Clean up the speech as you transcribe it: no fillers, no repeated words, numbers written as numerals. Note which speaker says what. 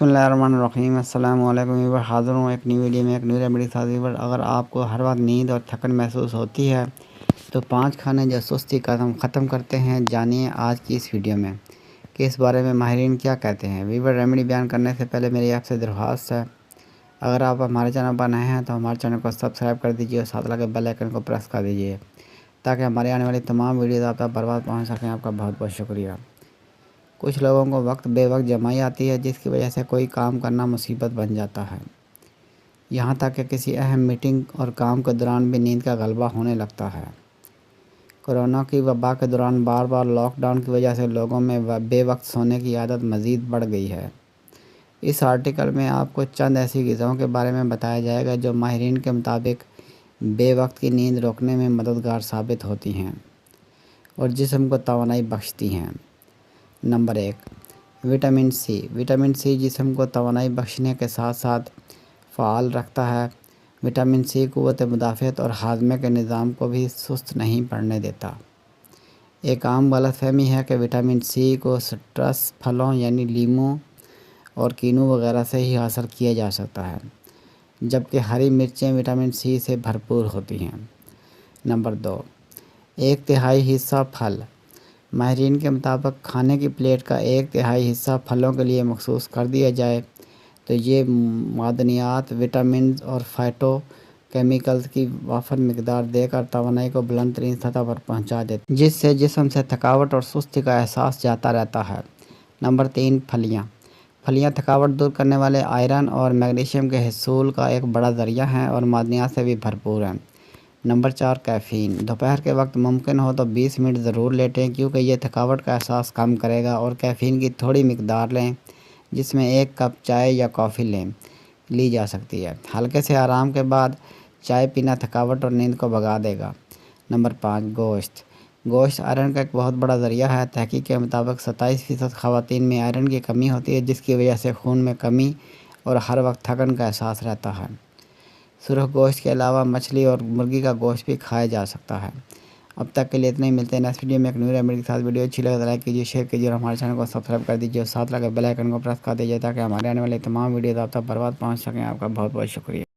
Speaker 1: बिस्मिल्लाहिर्रहमानिर्रहीम। अस्सलाम वालेकुम व्यूअर, हाज़िर हूँ एक न्यू वीडियो में एक न्यू रेमेडी के साथ। व्यूअर, अगर आपको हर वक्त नींद और थकन महसूस होती है तो 5 खाने जो सुस्ती ख़त्म करते हैं, जानिए आज की इस वीडियो में कि इस बारे में माहिरीन क्या कहते हैं। व्यूअर, रेमेडी बयान करने से पहले मेरी आपसे दरख्वास्त है, अगर आप हमारे चैनल पर नए हैं तो हमारे चैनल को सब्सक्राइब कर दीजिए और साथ लगे बेल आइकन को प्रेस कर दीजिए ताकि हमारे आने वाली तमाम वीडियोज़ आप तक बर्बाद पहुँच सकें। आपका बहुत बहुत शुक्रिया। कुछ लोगों को वक्त बे वक्त जमाई आती है, जिसकी वजह से कोई काम करना मुसीबत बन जाता है। यहाँ तक कि किसी अहम मीटिंग और काम के दौरान भी नींद का गलबा होने लगता है। कोरोना की वबा के दौरान बार बार लॉकडाउन की वजह से लोगों में बे वक्त सोने की आदत मज़ीद बढ़ गई है। इस आर्टिकल में आपको चंद ऐसी ग़िज़ाओं के बारे में बताया जाएगा जो माहिरीन के मुताबिक बे वक्त की नींद रोकने में मददगार साबित होती हैं और जिस्म को तवानाई बख्शती हैं। Number 1, vitamin C. Vitamin C जिस्म को तवानाई बख्शने के साथ साथ फ़ाल रखता है। विटामिन सी क़ुव्वत मुदाफ़अत और हाज़मे के निज़ाम को भी सुस्त नहीं पड़ने देता। एक आम गलतफ़हमी है कि विटामिन सी को सिट्रस फलों यानी लीमू और कीनू वगैरह से ही हासिल किया जा सकता है, जबकि हरी मिर्चें विटामिन सी से भरपूर होती हैं। नंबर 2, 1/3 हिस्सा फल। माहिरीन के मुताबिक खाने की प्लेट का 1/3 हिस्सा फलों के लिए मखसूस कर दिया जाए तो ये मादनियात, विटामिन और फाइटो केमिकल्स की वाफर मिकदार देकर तवानाई को बुलंद तरीन सतह पर पहुँचा देते, जिससे जिस्म से थकावट और सुस्ती का एहसास जाता रहता है। नंबर 3, फलियाँ। फलियाँ थकावट दूर करने वाले आयरन और मैग्नीशियम के हसूल का एक बड़ा ज़रिया हैं और मादनियात से भी भरपूर हैं। Number 4, caffeine. दोपहर के वक्त मुमकिन हो तो 20 मिनट ज़रूर लेटें, क्योंकि ये थकावट का एहसास कम करेगा। और कैफ़ीन की थोड़ी मिकदार लें, जिसमें 1 कप चाय या कॉफ़ी ली जा सकती है। हल्के से आराम के बाद चाय पीना थकावट और नींद को भगा देगा। नंबर 5, गोश्त। गोश्त आयरन का एक बहुत बड़ा ज़रिया है। तहकीक के मुताबिक 27% ख़वातीन में आयरन की कमी होती है, जिसकी वजह से खून में कमी और हर वक्त थकन का एहसास रहता है। सुरख गोश्त के अलावा मछली और मुर्गी का गोश्त भी खाया जा सकता है। अब तक के लिए इतने ही, मिलते हैं नेक्स्ट वीडियो में एक न्यू रेमेडी के साथ। वीडियो अच्छी लगे तो लाइक कीजिए, शेयर कीजिए और हमारे चैनल को सब्सक्राइब कर दीजिए और साथ लगे बेल आइकन को प्रेस कर दीजिए ताकि हमारे आने वाली तमाम वीडियोज़ आप तक बर्बाद पहुँच सकें। आपका बहुत बहुत शुक्रिया।